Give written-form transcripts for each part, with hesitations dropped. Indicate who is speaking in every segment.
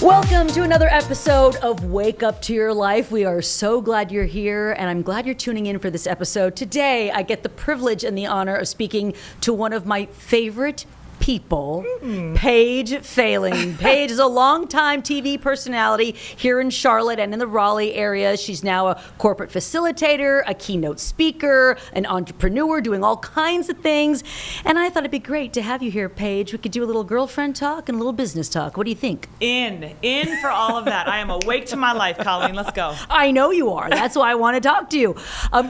Speaker 1: Welcome to another episode of Wake Up to Your Life. We are so glad you're here, and I'm glad you're tuning in for this episode. Today, I get the privilege and the honor of speaking to one of my favorite people, Page Fehling. Page is a longtime TV personality here in Charlotte and in the Raleigh area. She's now a corporate facilitator, a keynote speaker, an entrepreneur, doing all kinds of things. And I thought it'd be great to have you here, Page. We could do a little girlfriend talk and a little business talk. What do you think?
Speaker 2: In for all of that. I am awake to my life, Colleen. Let's go.
Speaker 1: I know you are. That's why I want to talk to you.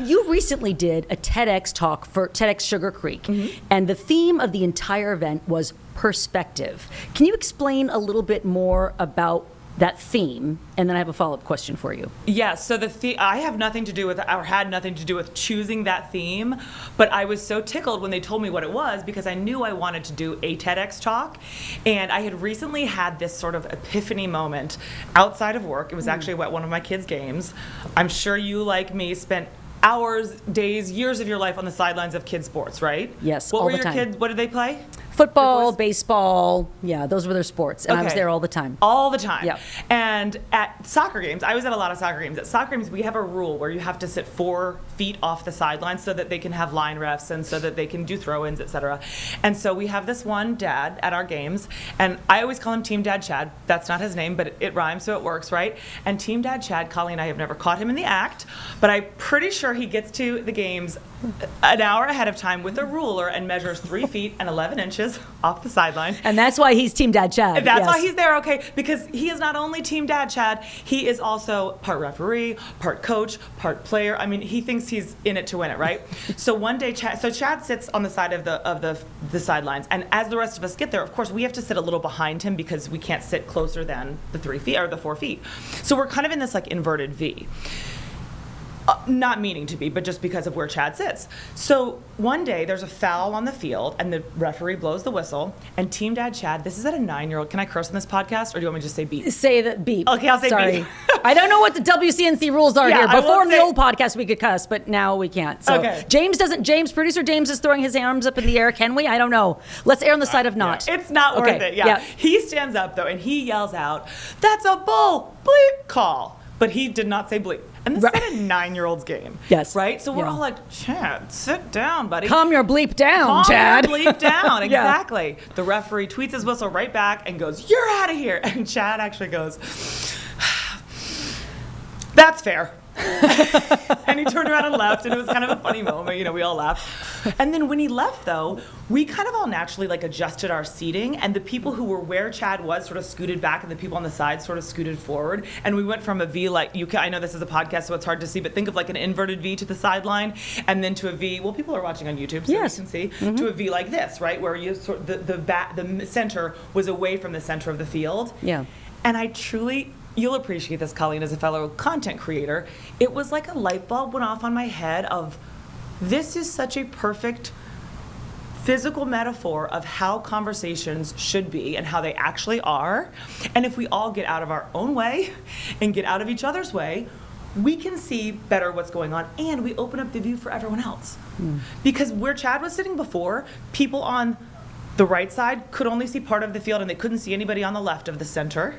Speaker 1: You recently did a TEDx talk for TEDx Sugar Creek, and the theme of the entire event was perspective. Can you explain a little bit more about that theme? And then I have a follow-up question for you.
Speaker 2: Yeah, so I have nothing to do with, or had nothing to do with choosing that theme, but I was so tickled when they told me what it was because I knew I wanted to do a TEDx talk, and I had recently had this sort of epiphany moment outside of work. It was actually at one of my kids' games. I'm sure you, like me, spent hours, days, years of your life on the sidelines of kids' sports, right?
Speaker 1: Yes,
Speaker 2: all
Speaker 1: the
Speaker 2: the
Speaker 1: time.
Speaker 2: Kids, what did they play?
Speaker 1: Football, baseball, yeah, those were their sports, and I was there all the time.
Speaker 2: All the time.
Speaker 1: Yeah.
Speaker 2: And at soccer games, I was at a lot of soccer games. At soccer games, we have a rule where you have to sit 4 feet off the sideline so that they can have line refs and so that they can do throw-ins, etc. And so we have this one dad at our games, and I always call him Team Dad Chad. That's not his name, but it rhymes, so it works, right? And Team Dad Chad, Colleen, I have never caught him in the act, but I'm pretty sure he gets to the games an hour ahead of time with a ruler and measures 3 feet and 11 inches off the sideline.
Speaker 1: And that's why he's Team Dad Chad.
Speaker 2: That's why he's there, okay, because he is not only Team Dad Chad, he is also part referee, part coach, part player. I mean, he thinks he's in it to win it, right? So one day, Chad sits on the side of the sidelines, and as the rest of us get there, of course, we have to sit a little behind him because we can't sit closer than the 3 feet or the 4 feet. So we're kind of in this like inverted V. Not meaning to be, but just because of where Chad sits. So one day there's a foul on the field and the referee blows the whistle and Team Dad Chad, this is at a 9-year-old. Can I curse on this podcast or do you want me to just say beep?
Speaker 1: Say that beep.
Speaker 2: Okay, I'll say
Speaker 1: Sorry.
Speaker 2: beep.
Speaker 1: I don't know what the WCNC rules are here.
Speaker 2: I
Speaker 1: Before
Speaker 2: won't
Speaker 1: in the
Speaker 2: say-
Speaker 1: old podcast we could cuss, but now we can't. So
Speaker 2: Okay.
Speaker 1: Producer James is throwing his arms up in the air. Can we? I don't know. Let's err on the side of not.
Speaker 2: Yeah, it's not worth
Speaker 1: Okay,
Speaker 2: it. Yeah.
Speaker 1: yeah.
Speaker 2: He stands up though and he yells out, "That's a bull bleep call." But he did not say bleep. And this is at a 9-year-old's game.
Speaker 1: Yes.
Speaker 2: Right? So we're
Speaker 1: Yeah.
Speaker 2: all like, "Chad, sit down, buddy."
Speaker 1: Calm your bleep down,
Speaker 2: Calm
Speaker 1: Chad.
Speaker 2: your bleep down.
Speaker 1: Yeah.
Speaker 2: Exactly. The referee tweets his whistle right back and goes, "You're out of here." And Chad actually goes, "That's fair." And he turned around and left, and it was kind of a funny moment. You know, we all laughed. And then when he left, though, we kind of all naturally like adjusted our seating, and the people who were where Chad was sort of scooted back, and the people on the side sort of scooted forward. And we went from a V like I know this is a podcast, so it's hard to see, but think of like an inverted V to the sideline, and then to a V. Well, people are watching on YouTube, so
Speaker 1: Yes.
Speaker 2: you can see to a V like this, right, where you sort the center was away from the center of the field.
Speaker 1: Yeah.
Speaker 2: And I truly. You'll appreciate this, Colleen, as a fellow content creator. It was like a light bulb went off on my head of, this is such a perfect physical metaphor of how conversations should be and how they actually are. And if we all get out of our own way and get out of each other's way, we can see better what's going on and we open up the view for everyone else. Because where Chad was sitting before, people on the right side could only see part of the field and they couldn't see anybody on the left of the center.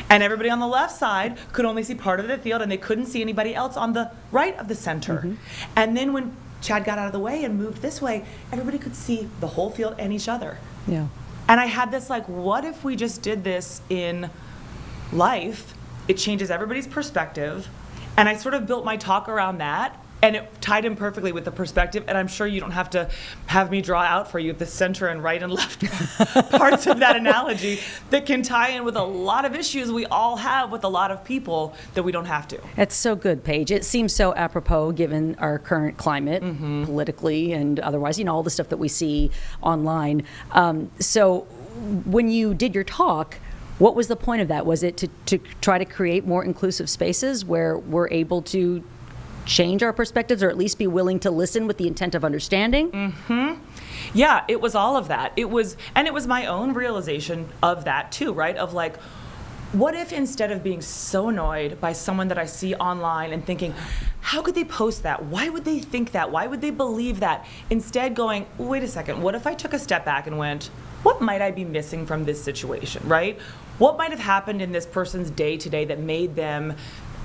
Speaker 2: And everybody on the left side could only see part of the field and they couldn't see anybody else on the right of the center. And then when Chad got out of the way and moved this way, everybody could see the whole field and each other.
Speaker 1: Yeah.
Speaker 2: And I had this like, what if we just did this in life? It changes everybody's perspective. And I sort of built my talk around that. And it tied in perfectly with the perspective, and I'm sure you don't have to have me draw out for you the center and right and left parts of that analogy that can tie in with a lot of issues we all have with a lot of people that we don't have to.
Speaker 1: That's so good, Paige. It seems so apropos given our current climate, politically and otherwise, you know, all the stuff that we see online. So when you did your talk, what was the point of that? Was it to try to create more inclusive spaces where we're able to change our perspectives or at least be willing to listen with the intent of understanding?
Speaker 2: Yeah, it was all of that. It was my own realization of that too, right? Of like, what if instead of being so annoyed by someone that I see online and thinking, how could they post that? Why would they think that? Why would they believe that? Instead going, wait a second, what if I took a step back and went, what might I be missing from this situation, right? What might have happened in this person's day today that made them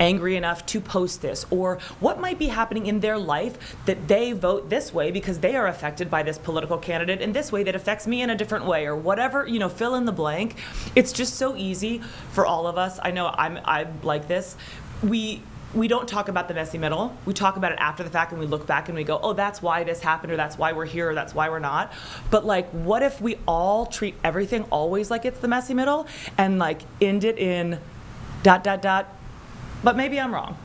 Speaker 2: angry enough to post this? Or what might be happening in their life that they vote this way because they are affected by this political candidate in this way that affects me in a different way, or whatever, fill in the blank. It's just so easy for all of us. I know I'm like this. We don't talk about the messy middle. We talk about it after the fact and we look back and we go, oh, that's why this happened, or that's why we're here, or that's why we're not. But like, what if we all treat everything always like it's the messy middle and like end it in ... But maybe I'm wrong.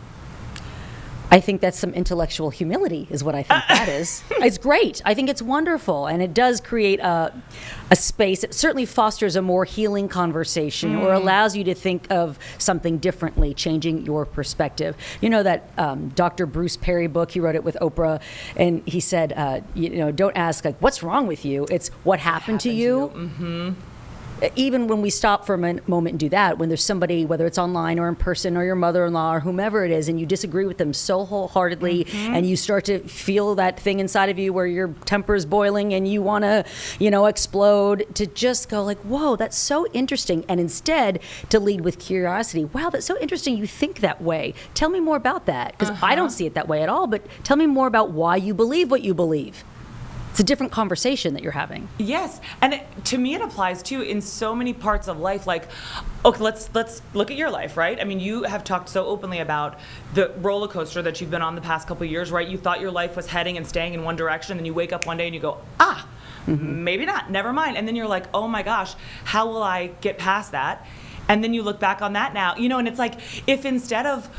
Speaker 1: I think that's some intellectual humility is what I think that is. It's great. I think it's wonderful. And it does create a space. It certainly fosters a more healing conversation or allows you to think of something differently, changing your perspective. You know that Dr. Bruce Perry book, he wrote it with Oprah, and he said, don't ask, like, what's wrong with you? It's what happened to you. Mm-hmm. Even when we stop for a moment and do that, when there's somebody, whether it's online or in person or your mother-in-law or whomever it is, and you disagree with them so wholeheartedly, and you start to feel that thing inside of you where your temper is boiling and you want to, explode, to just go like, whoa, that's so interesting. And instead to lead with curiosity. Wow, that's so interesting. You think that way. Tell me more about that. Because I don't see it that way at all, but tell me more about why you believe what you believe. It's a different conversation that you're having.
Speaker 2: Yes, and to me it applies too in so many parts of life. Like, okay, let's look at your life, right? I mean, you have talked so openly about the roller coaster that you've been on the past couple of years, right? You thought your life was heading and staying in one direction, and you wake up one day and you go, maybe not, never mind. And then you're like, oh my gosh, how will I get past that? And then you look back on that now, and it's like, if instead of,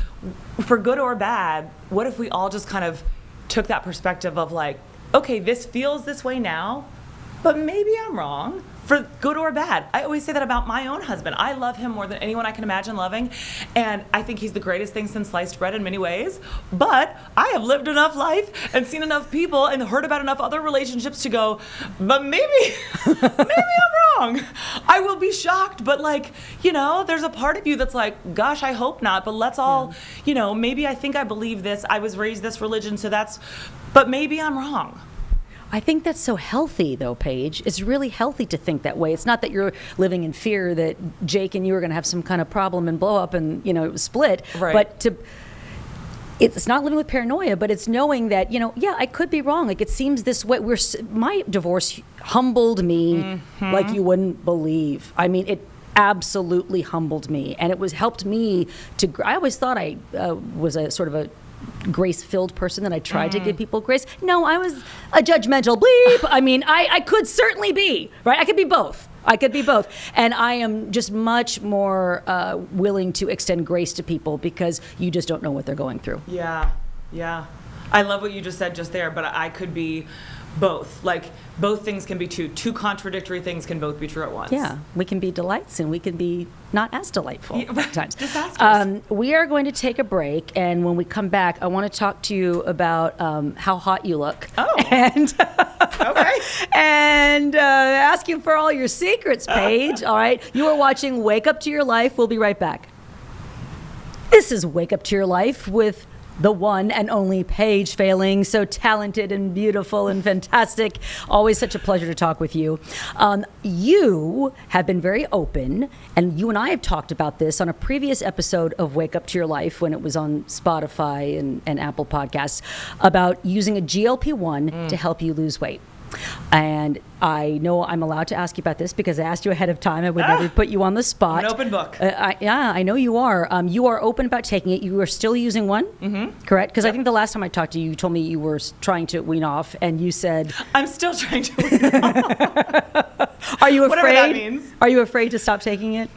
Speaker 2: for good or bad, what if we all just kind of took that perspective of like, okay, this feels this way now, but maybe I'm wrong, for good or bad. I always say that about my own husband. I love him more than anyone I can imagine loving, and I think he's the greatest thing since sliced bread in many ways, but I have lived enough life and seen enough people and heard about enough other relationships to go, but maybe I'm wrong. I will be shocked, but there's a part of you that's like, gosh, I hope not, but let's all, maybe I think I believe this, I was raised this religion, but maybe I'm wrong.
Speaker 1: I think that's so healthy, though, Paige. It's really healthy to think that way. It's not that you're living in fear that Jake and you are going to have some kind of problem and blow up and, split. Right. But it's not living with paranoia, but it's knowing that, I could be wrong. Like, it seems this way. My divorce humbled me like you wouldn't believe. I mean, it absolutely humbled me. And it helped me I always thought I was a sort of a grace-filled person, that I tried to give people grace. No, I was a judgmental bleep. I mean, I could certainly be, right? I could be both. And I am just much more willing to extend grace to people because you just don't know what they're going through.
Speaker 2: Yeah. I love what you just said just there, but I could be both. Like, both things can be true. Two contradictory things can both be true at once.
Speaker 1: Yeah, we can be delights and we can be not as delightful at times.
Speaker 2: Disastrous.
Speaker 1: We are going to take a break, and when we come back, I want to talk to you about how hot you look.
Speaker 2: Oh.
Speaker 1: And
Speaker 2: okay.
Speaker 1: And ask you for all your secrets, Paige. All right. You are watching Wake Up to Your Life. We'll be right back. This is Wake Up to Your Life with the one and only Page Fehling, so talented and beautiful and fantastic. Always such a pleasure to talk with you. You have been very open, and you and I have talked about this on a previous episode of Wake Up to Your Life when it was on Spotify and Apple Podcasts, about using a GLP-1 to help you lose weight. And I know I'm allowed to ask you about this because I asked you ahead of time. I would never put you on the spot.
Speaker 2: I'm an open book.
Speaker 1: I know you are. You are open about taking it. You are still using one, correct? Because I think the last time I talked to you, you told me you were trying to wean off, and you said...
Speaker 2: I'm still trying to wean off.
Speaker 1: Are you afraid?
Speaker 2: Whatever that means.
Speaker 1: Are you afraid to stop taking it?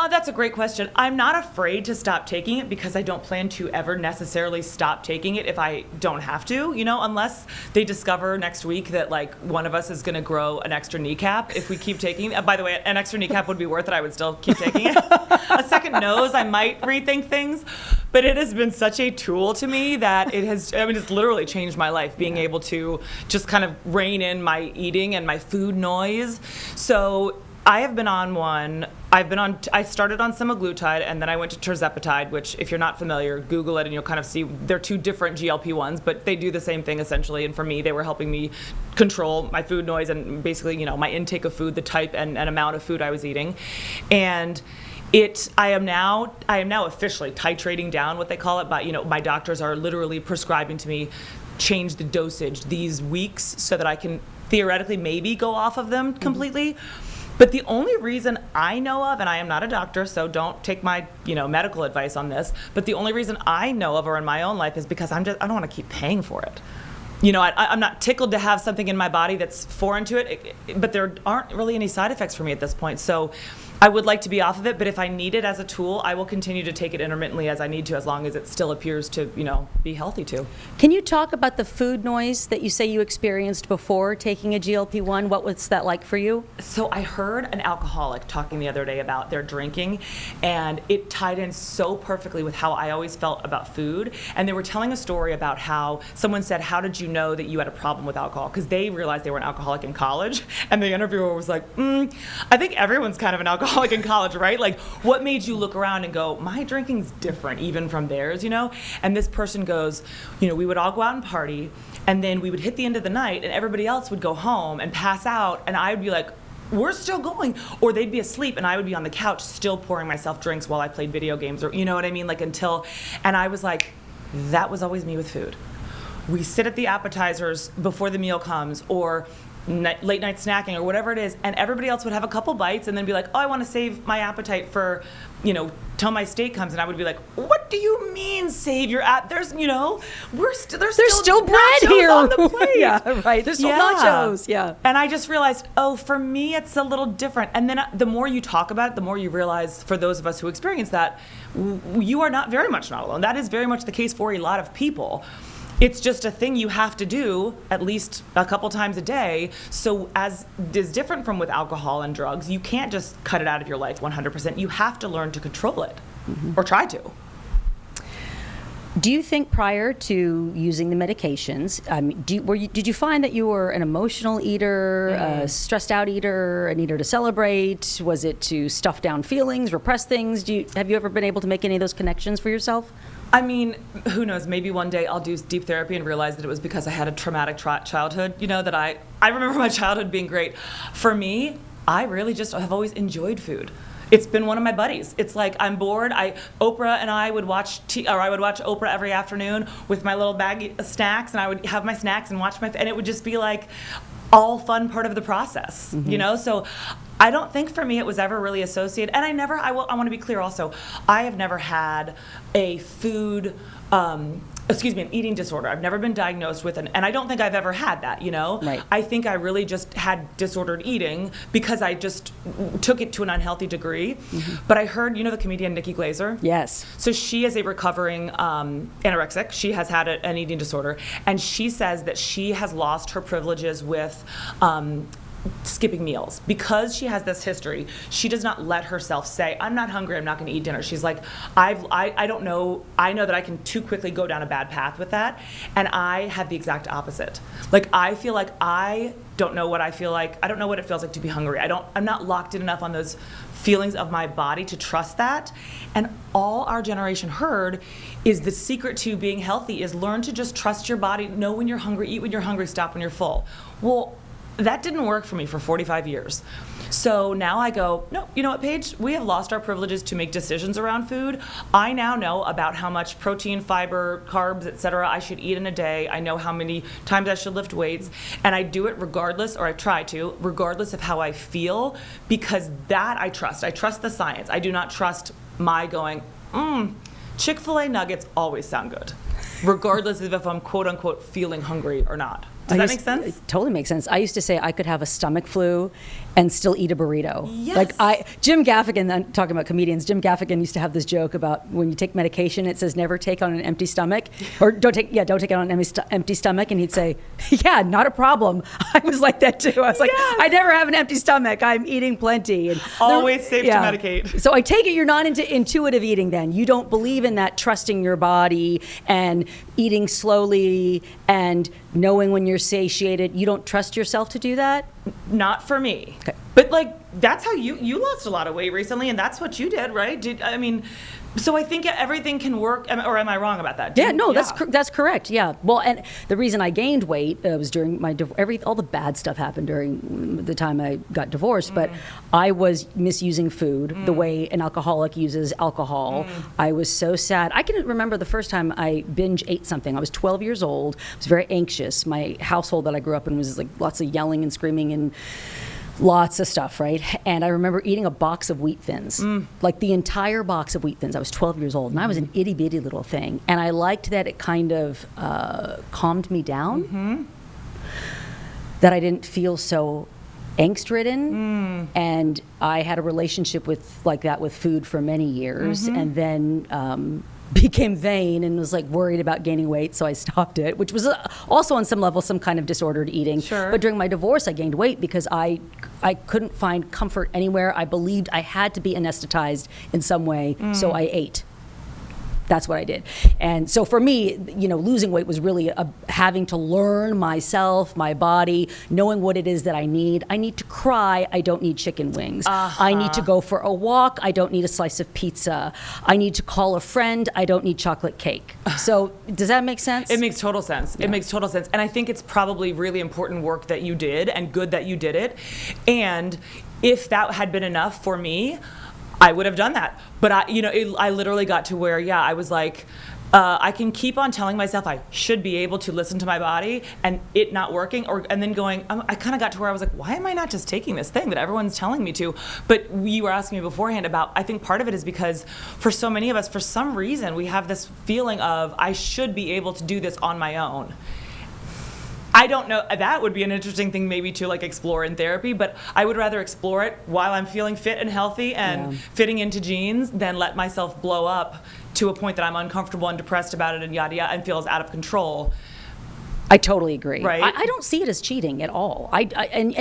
Speaker 2: That's a great question. I'm not afraid to stop taking it because I don't plan to ever necessarily stop taking it if I don't have to, unless they discover next week that one of us is going to grow an extra kneecap if we keep taking it. By the way, an extra kneecap would be worth it. I would still keep taking it. A second nose, I might rethink things, but it has been such a tool to me that it's literally changed my life, being able to just kind of rein in my eating and my food noise. So I have been on one. I started on semaglutide, and then I went to tirzepatide, which, if you're not familiar, Google it and you'll kind of see they're two different GLP-1s, but they do the same thing essentially. And for me, they were helping me control my food noise and basically, my intake of food, the type and amount of food I was eating. And I am now officially titrating down, what they call it, but my doctors are literally prescribing to me change the dosage these weeks so that I can theoretically maybe go off of them completely. But the only reason I know of, and I am not a doctor, so don't take my medical advice on this, but the only reason I know of or in my own life is because I don't want to keep paying for it. I'm not tickled to have something in my body that's foreign to it, but there aren't really any side effects for me at this point. So I would like to be off of it, but if I need it as a tool, I will continue to take it intermittently as I need to, as long as it still appears to, be healthy to.
Speaker 1: Can you talk about the food noise that you say you experienced before taking a GLP-1? What was that like for you?
Speaker 2: So I heard an alcoholic talking the other day about their drinking, and it tied in so perfectly with how I always felt about food. And they were telling a story about how someone said, how did you know that you had a problem with alcohol? Because they realized they were an alcoholic in college, and the interviewer was like, I think everyone's kind of an alcoholic in college, right? Like, what made you look around and go, my drinking's different even from theirs, And this person goes, we would all go out and party, and then we would hit the end of the night, and everybody else would go home and pass out, and I would be like, we're still going. Or they'd be asleep, and I would be on the couch still pouring myself drinks while I played video games, or what I mean? And I was like, that was always me with food. We sit at the appetizers before the meal comes, or late night snacking or whatever it is, and everybody else would have a couple bites and then be like, I want to save my appetite for, till my steak comes, and I would be like, what do you mean save your there's still
Speaker 1: bread here
Speaker 2: on the plate.
Speaker 1: Yeah, right. There's still nachos. Yeah.
Speaker 2: And I just realized, for me it's a little different. And then the more you talk about it, the more you realize, for those of us who experience that, you are not alone. That is very much the case for a lot of people. It's just a thing you have to do at least a couple times a day. So as is different from with alcohol and drugs, you can't just cut it out of your life 100%. You have to learn to control it, or try to.
Speaker 1: Do you think prior to using the medications, did you find that you were an emotional eater, a stressed out eater, an eater to celebrate? Was it to stuff down feelings, repress things? Have you ever been able to make any of those connections for yourself?
Speaker 2: I mean, who knows? Maybe one day I'll do deep therapy and realize that it was because I had a traumatic childhood, that I remember my childhood being great. For me, I really just have always enjoyed food. It's been one of my buddies. It's like, I'm bored. Oprah and I would watch Oprah every afternoon with my little bag of snacks, and I would have my snacks and watch and it would just be like all fun part of the process, So I don't think for me it was ever really associated. And I want to be clear also, I have never had a an eating disorder. I've never been diagnosed with and I don't think I've ever had that,
Speaker 1: Right.
Speaker 2: I think I really just had disordered eating because I just took it to an unhealthy degree. But I heard, the comedian Nikki Glaser?
Speaker 1: Yes.
Speaker 2: So she is a recovering anorexic. She has had an eating disorder, and she says that she has lost her privileges with skipping meals because she has this history. She does not let herself say, I'm not hungry, I'm not going to eat dinner. She's like, I don't know, I know that I can too quickly go down a bad path with that, and I have the exact opposite. Like, I feel like I don't know what I feel like. I don't know what it feels like to be hungry. I'm not locked in enough on those feelings of my body to trust that. And all our generation heard is the secret to being healthy is learn to just trust your body, know when you're hungry, eat when you're hungry, stop when you're full. Well, that didn't work for me for 45 years. So now I go, no, you know what, Paige? We have lost our privileges to make decisions around food. I now know about how much protein, fiber, carbs, etc. I should eat in a day. I know how many times I should lift weights. And I do it regardless, or I try to, regardless of how I feel, because that I trust. I trust the science. I do not trust my going, Chick-fil-A nuggets always sound good, regardless of if I'm quote unquote feeling hungry or not. Does that make sense?
Speaker 1: It totally makes sense. I used to say I could have a stomach flu and still eat a burrito.
Speaker 2: Yes.
Speaker 3: Jim Gaffigan, I'm talking about comedians, Jim Gaffigan used to have this joke about when you take medication, it says never take on an empty stomach, or don't take it on an empty stomach. And he'd say, yeah, not a problem. I was like that too. I was like, I never have an empty stomach. I'm eating plenty. And
Speaker 2: always safe to medicate.
Speaker 1: So I take it you're not into intuitive eating then. You don't believe in that trusting your body and eating slowly and knowing when you're satiated. You don't trust yourself to do that?
Speaker 2: Not for me.
Speaker 1: Okay.
Speaker 2: But like, that's how you lost a lot of weight recently, and that's what you did, right? So I think everything can work, or am I wrong about that?
Speaker 1: That's correct. Yeah. Well, and the reason I gained weight was during my all the bad stuff happened during the time I got divorced. But I was misusing food the way an alcoholic uses alcohol. I was so sad. I can remember the first time I binge ate something. I was 12 years old. I was very anxious. My household that I grew up in was like lots of yelling and screaming and lots of stuff, right? And I remember eating a box of Wheat Thins, like the entire box of Wheat Thins. I was 12 years old, and I was an itty bitty little thing. And I liked that it kind of calmed me down, that I didn't feel so angst-ridden. And I had a relationship with food for many years, and then became vain and was like worried about gaining weight, so I stopped it, which was also on some level some kind of disordered eating.
Speaker 2: Sure.
Speaker 1: But during my divorce, I gained weight because I couldn't find comfort anywhere. I believed I had to be anesthetized in some way, so I ate. That's what I did. And so for me, losing weight was really having to learn myself, my body, knowing what it is that I need. I need to cry. I don't need chicken wings. I need to go for a walk. I don't need a slice of pizza. I need to call a friend. I don't need chocolate cake. So does that make sense?
Speaker 2: It makes total sense. Yeah. It makes total sense. And I think it's probably really important work that you did, and good that you did it. And if that had been enough for me, I would have done that. But I literally got to where, I was like, I can keep on telling myself I should be able to listen to my body, and it not working, and then going, I kind of got to where I was like, why am I not just taking this thing that everyone's telling me to? But you were asking me beforehand about, I think part of it is because for so many of us, for some reason, we have this feeling of, I should be able to do this on my own. I don't know, that would be an interesting thing maybe to like explore in therapy, but I would rather explore it while I'm feeling fit and healthy and fitting into jeans than let myself blow up to a point that I'm uncomfortable and depressed about it and yada yada and feels out of control.
Speaker 1: I totally agree.
Speaker 2: Right?
Speaker 1: I don't see it as cheating at all. And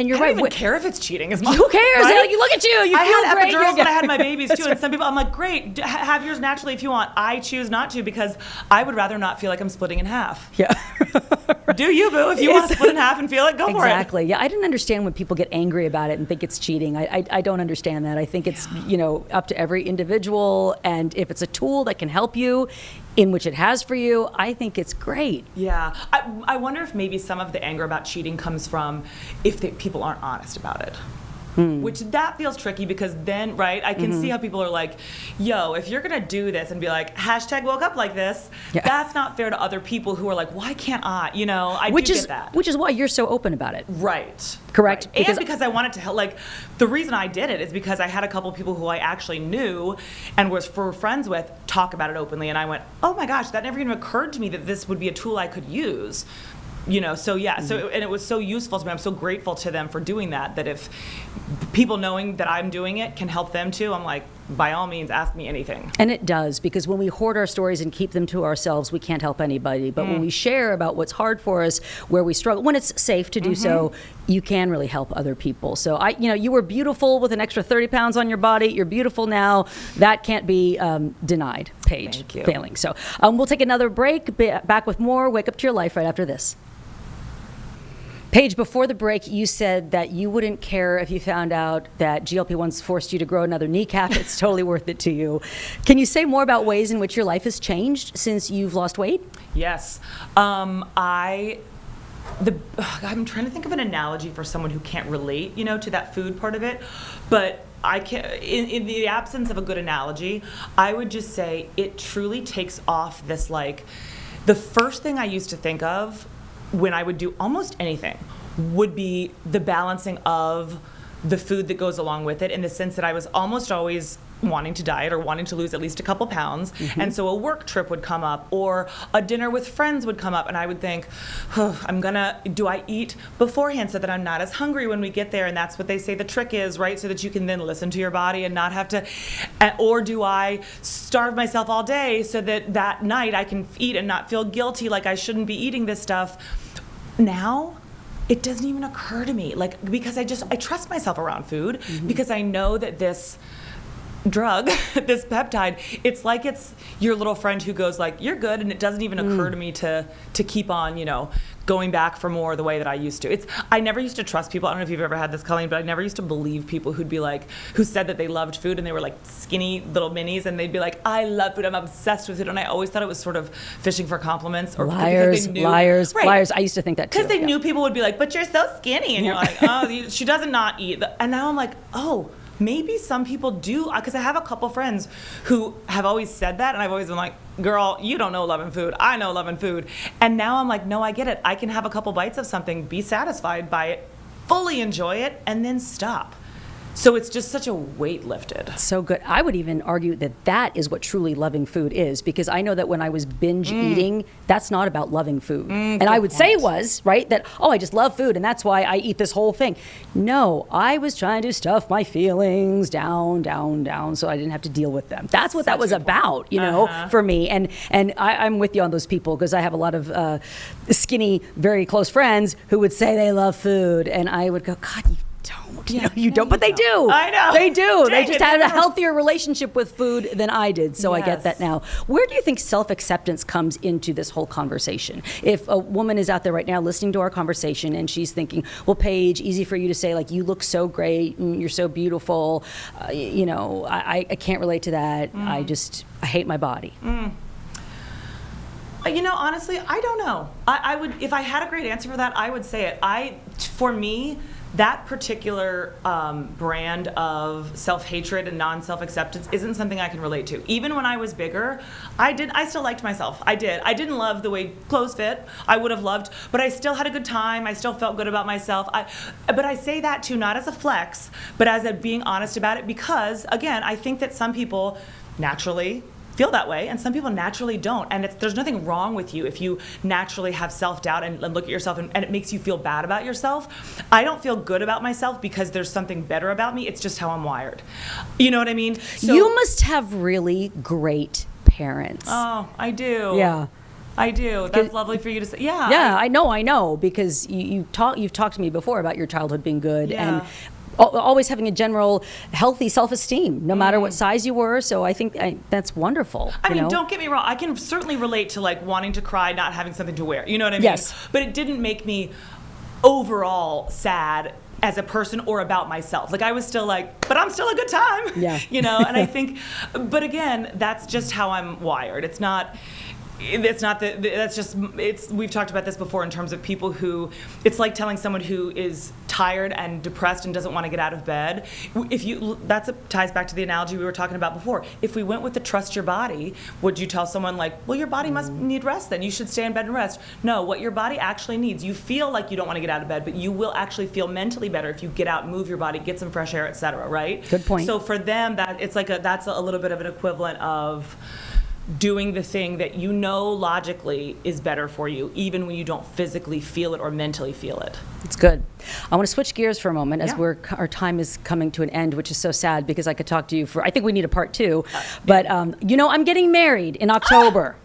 Speaker 1: you're
Speaker 2: I
Speaker 1: right.
Speaker 2: don't even care if it's cheating as much.
Speaker 1: Who cares?
Speaker 2: Right?
Speaker 1: Like, look at you. You
Speaker 2: I
Speaker 1: feel
Speaker 2: had
Speaker 1: great.
Speaker 2: epidurals when I had my babies too, and some people, I'm like, great, have yours naturally if you want. I choose not to because I would rather not feel like I'm splitting in half.
Speaker 1: Yeah.
Speaker 2: Do you, boo? If you want to split in half and feel it, go for it.
Speaker 1: Exactly. Yeah, I didn't understand when people get angry about it and think it's cheating. I don't understand that. I think it's up to every individual, and if it's a tool that can help you, in which it has for you, I think it's great.
Speaker 2: Yeah. I wonder if maybe some of the anger about cheating comes from if people aren't honest about it. Which that feels tricky because then, right, I can see how people are like, yo, if you're going to do this and be like, # woke up like this, that's not fair to other people who are like, why can't I? I do get that.
Speaker 1: Which is why you're so open about it.
Speaker 2: Right.
Speaker 1: Correct.
Speaker 2: Right. Because I wanted to help. Like, the reason I did it is because I had a couple people who I actually knew and was friends with talk about it openly. And I went, oh my gosh, that never even occurred to me that this would be a tool I could use. So and it was so useful to me. I'm so grateful to them for doing that if people knowing that I'm doing it can help them too, I'm like, by all means, ask me anything.
Speaker 1: And it does, because when we hoard our stories and keep them to ourselves, we can't help anybody. But when we share about what's hard for us, where we struggle, when it's safe to do so, you can really help other people. So you were beautiful with an extra 30 pounds on your body. You're beautiful now. That can't be denied, Page Fehling. So we'll take another break. Back with more Wake Up to Your Life right after this. Paige, before the break, you said that you wouldn't care if you found out that GLP-1s forced you to grow another kneecap. It's totally worth it to you. Can you say more about ways in which your life has changed since you've lost weight?
Speaker 2: Yes. I'm trying to think of an analogy for someone who can't relate, to that food part of it. But I can't, in the absence of a good analogy, I would just say it truly takes off this, like, the first thing I used to think of when I would do almost anything would be the balancing of the food that goes along with it, in the sense that I was almost always wanting to diet or wanting to lose at least a couple pounds. And so a work trip would come up or a dinner with friends would come up, and I would think, do I eat beforehand so that I'm not as hungry when we get there? And that's what they say the trick is, right? So that you can then listen to your body and not have to, or do I starve myself all day so that night I can eat and not feel guilty like I shouldn't be eating this stuff? Now, it doesn't even occur to me, because I trust myself around food, because I know that drug, this peptide, it's like it's your little friend who goes like, you're good, and it doesn't even occur to me to keep on, going back for more the way that I used to. I never used to trust people. I don't know if you've ever had this, Colleen, but I never used to believe people who said that they loved food and they were like skinny little minis, and they'd be like, I love food, I'm obsessed with it, and I always thought it was sort of fishing for compliments. Or
Speaker 1: liars, liars,
Speaker 2: right.
Speaker 1: liars. I used to think that too.
Speaker 2: Because they knew people would be like, but you're so skinny, and you're like, oh, she doesn't not eat. And now I'm like, oh, maybe some people do, because I have a couple friends who have always said that, and I've always been like, girl, you don't know loving food. I know loving food. And now I'm like, no, I get it. I can have a couple bites of something, be satisfied by it, fully enjoy it, and then stop. So it's just such a weight lifted.
Speaker 1: So good. I would even argue that that is what truly loving food is, because I know that when I was binge eating, that's not about loving food. And I would say it was, right? That, oh, I just love food and that's why I eat this whole thing. No, I was trying to stuff my feelings down, so I didn't have to deal with them. That's what that was about, for me. And I'm with you on those people, because I have a lot of skinny, very close friends who would say they love food. And I would go, God, you don't. You don't, but they do.
Speaker 2: I know.
Speaker 1: They do. They
Speaker 2: Dang
Speaker 1: just
Speaker 2: it,
Speaker 1: had a
Speaker 2: never-
Speaker 1: healthier relationship with food than I did. So I get
Speaker 2: Yes.
Speaker 1: that now. Where do you think self-acceptance comes into this whole conversation? If a woman is out there right now listening to our conversation and she's thinking, well, Paige, easy for you to say, like, you look so great and you're so beautiful. I can't relate to that. I hate my body.
Speaker 2: Honestly, I don't know. I would, if I had a great answer for that, I would say it. For me, that particular brand of self-hatred and non-self-acceptance isn't something I can relate to. Even when I was bigger, I still liked myself. I did. I didn't love the way clothes fit. I would have loved, but I still had a good time. I still felt good about myself. But I say that too, not as a flex, but as a being honest about it, because, again, I think that some people naturally feel that way, and some people naturally don't. And there's nothing wrong with you if you naturally have self-doubt and look at yourself and it makes you feel bad about yourself. I don't feel good about myself because there's something better about me. It's just how I'm wired. You know what I mean? So,
Speaker 1: you must have really great parents.
Speaker 2: Oh, I do.
Speaker 1: Yeah.
Speaker 2: I do. That's lovely for you to say. Yeah.
Speaker 1: Yeah, I know, because you've talked to me before about your childhood being good,
Speaker 2: Yeah.
Speaker 1: and always having a general healthy self-esteem, no matter what size you were. So I think that's wonderful.
Speaker 2: I mean, don't get me wrong. I can certainly relate to like wanting to cry, not having something to wear. You know what I mean?
Speaker 1: Yes.
Speaker 2: But it didn't make me overall sad as a person or about myself. Like I was still like, but I'm still a good time.
Speaker 1: Yeah.
Speaker 2: And I think, but again, that's just how I'm wired. We've talked about this before in terms of people who, it's like telling someone who is tired and depressed and doesn't want to get out of bed. Ties back to the analogy we were talking about before. If we went with the trust your body, would you tell someone like, well, your body must need rest, then you should stay in bed and rest? No, what your body actually needs, you feel like you don't want to get out of bed, but you will actually feel mentally better if you get out, move your body, get some fresh air, etc. Right?
Speaker 1: Good point.
Speaker 2: So for them, that's a little bit of an equivalent of doing the thing that you know logically is better for you, even when you don't physically feel it or mentally feel it.
Speaker 1: It's good. I want to switch gears for a moment as
Speaker 2: Yeah.
Speaker 1: our time is coming to an end, which is so sad because I could talk to you I think we need a part 2. But, I'm getting married in October.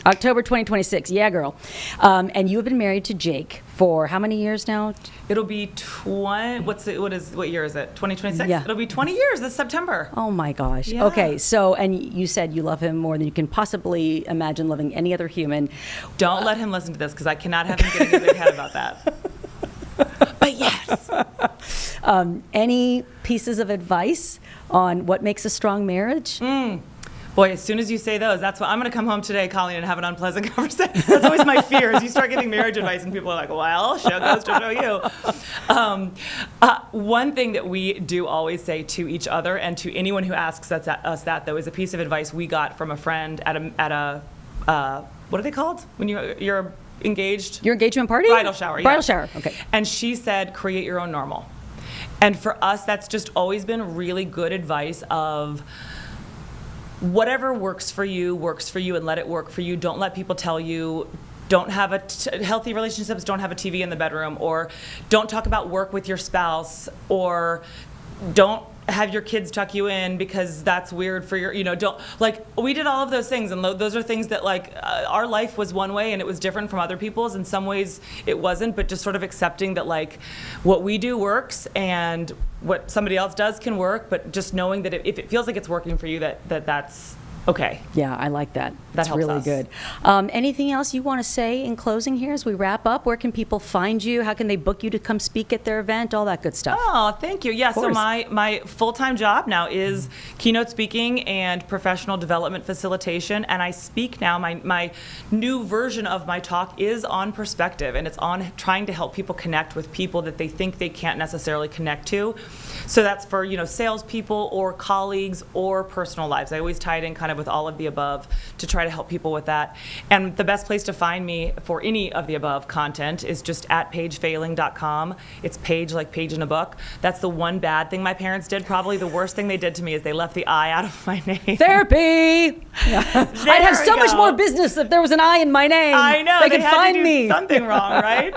Speaker 1: October 2026. Yeah, girl. And you have been married to Jake for how many years now?
Speaker 2: It'll be what year is it? 2026?
Speaker 1: Yeah.
Speaker 2: It'll be 20 years this September.
Speaker 1: Oh my gosh.
Speaker 2: Yeah.
Speaker 1: Okay. So, and you said you love him more than you can possibly imagine loving any other human.
Speaker 2: Don't let him listen to this because I cannot have him getting in a big head about that. But yes.
Speaker 1: Any pieces of advice on what makes a strong marriage?
Speaker 2: Boy, as soon as you say those, that's what I'm going to come home today, Colleen, and have an unpleasant conversation. That's always my fear, is you start giving marriage advice and people are like, well, show goes to show you. One thing that we do always say to each other and to anyone who asks us that, though, is a piece of advice we got from a friend at a what are they called? When you're engaged?
Speaker 1: Your engagement party?
Speaker 2: Bridal shower,
Speaker 1: Bridal
Speaker 2: yes.
Speaker 1: shower, okay.
Speaker 2: And she said, create your own normal. And for us, that's just always been really good advice of, whatever works for you and let it work for you. Don't let people tell you, don't have healthy relationships, don't have a TV in the bedroom, or don't talk about work with your spouse, or don't have your kids tuck you in because that's weird for your, don't, like, we did all of those things, and those are things that, like, our life was one way and it was different from other people's. In some ways it wasn't, but just sort of accepting that, like, what we do works and what somebody else does can work, but just knowing that if it feels like it's working for you, that's okay.
Speaker 1: Yeah, I like that. That's
Speaker 2: helps
Speaker 1: really
Speaker 2: us.
Speaker 1: good. Anything else you want to say in closing here as we wrap up? Where can people find you? How can they book you to come speak at their event? All that good stuff.
Speaker 2: Oh, thank you. Yeah, so
Speaker 1: course.
Speaker 2: my full-time job now is keynote speaking and professional development facilitation, and I speak now. My new version of my talk is on perspective, and it's on trying to help people connect with people that they think they can't necessarily connect to. So that's for, salespeople or colleagues or personal lives. I always tie it in kind of with all of the above to try to help people with that. And the best place to find me for any of the above content is just at pagefehling.com. It's Page like page in a book. That's the one bad thing my parents did. Probably the worst thing they did to me is they left the I out of my name.
Speaker 1: Therapy! I'd have so much more business if there was an I in my name.
Speaker 2: I know.
Speaker 1: They could
Speaker 2: had
Speaker 1: find
Speaker 2: to do
Speaker 1: me.
Speaker 2: something wrong, right?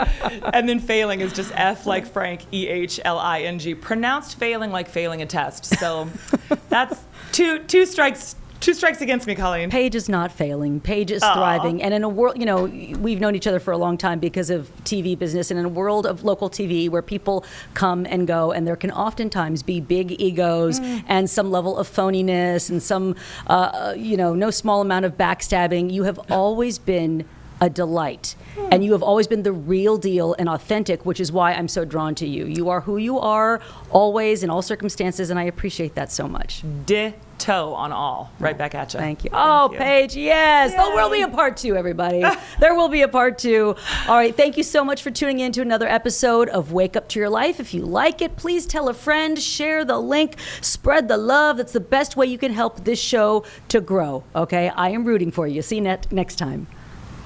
Speaker 2: And then failing is just F like Frank, E-H-L-I-N-G. Pronounced failing like failing a test. So that's two strikes against me, Colleen.
Speaker 1: Paige is not failing. Paige is thriving. And in a world, we've known each other for a long time because of TV business, and in a world of local TV where people come and go, and there can oftentimes be big egos and some level of phoniness and some, no small amount of backstabbing. You have always been a delight. And you have always been the real deal and authentic, which is why I'm so drawn to you. You are who you are, always, in all circumstances, and I appreciate that so much.
Speaker 2: Ditto on all. Right back at you.
Speaker 1: Thank you.
Speaker 2: Thank you.
Speaker 1: Paige, yes.
Speaker 2: Yay.
Speaker 1: There will be a part 2, everybody. There will be a part 2. All right, thank you so much for tuning in to another episode of Wake Up to Your Life. If you like it, please tell a friend, share the link, spread the love. That's the best way you can help this show to grow, okay? I am rooting for you. See you next time.